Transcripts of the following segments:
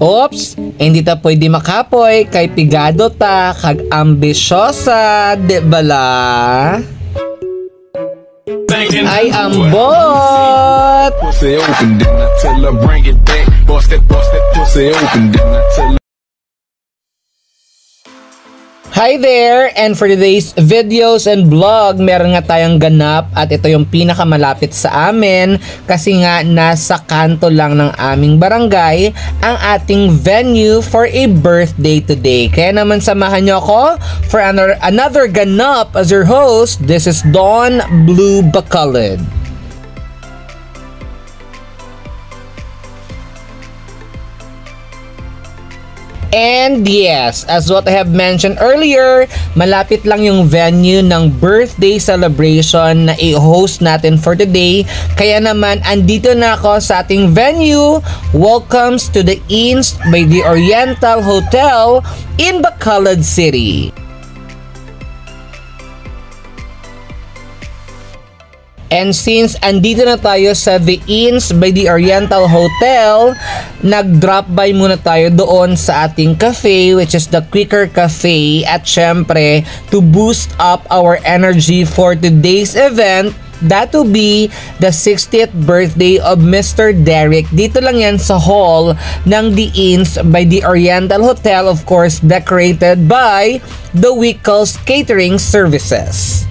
Oops, hindi ta pwede makapoy kay pigado ta kag ambisyosa, di bala? Ay ambot! Pussy open, then I tell her bring it back. Bust that pussy open, then I tell her. Hi there! And for today's videos and vlog, meron nga tayong ganap at ito yung pinakamalapit sa amin kasi nga nasa kanto lang ng aming barangay ang ating venue for a birthday today. Kaya naman samahan nyo ako for another ganap as your host. This is Don Blue Bacolod. And yes, as what I have mentioned earlier, malapit lang yung venue ng birthday celebration na i-host natin for today. Kaya naman, andito na ako sa ating venue. Welcomes to the Inns by the Oriental Hotel in Bacolod City. And since andito na tayo sa The Inns by the Oriental Hotel, nag-drop by muna tayo doon sa ating cafe, which is the Quicker Cafe. At syempre, to boost up our energy for today's event, that will be the 60th birthday of Mr. Derek. Dito lang yan sa hall ng The Inns by the Oriental Hotel, of course, decorated by the Wickles Catering Services.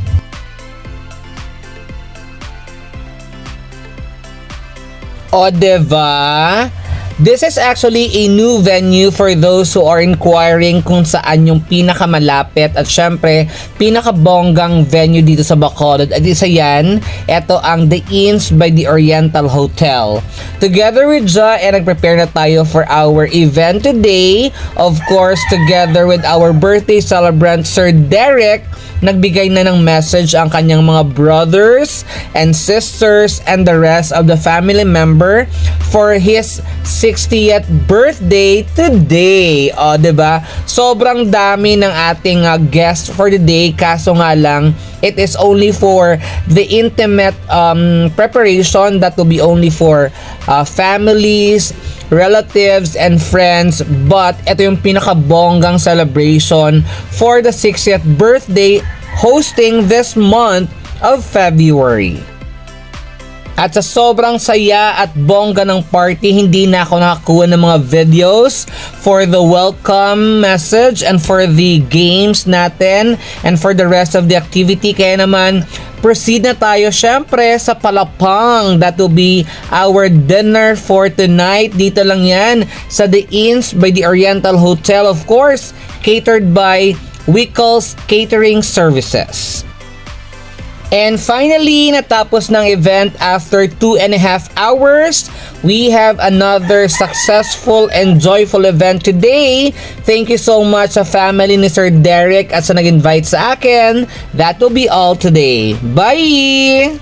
O diba? This is actually a new venue for those who are inquiring kung saan yung pinakamalapit at syempre pinakabonggang venue dito sa Bacolod. At isa yan, ito ang The Inns by the Oriental Hotel. Together with Ja, nag-prepare na tayo for our event today. Of course, together with our birthday celebrant, Sir Derek, nagbigay na ng message ang kanyang mga brothers and sisters and the rest of the family member for his 60th birthday today. O, diba? Sobrang dami ng ating guest for the day, kaso nga lang, it is only for the intimate preparation that will be only for families, relatives, and friends. But ito yung pinakabonggang celebration for the 60th birthday hosting this month of February. At sa sobrang saya at bongga ng party, hindi na ako nakakuha ng mga videos for the welcome message and for the games natin and for the rest of the activity. Kaya naman, proceed na tayo syempre sa palapang. That will be our dinner for tonight. Dito lang yan sa The Inns by the Oriental Hotel, of course, catered by Wickles Catering Services. And finally, natapos ng event after 2.5 hours. We have another successful and joyful event today. Thank you so much sa family ni Sir Derek at sa nag-invite sa akin. That will be all today. Bye!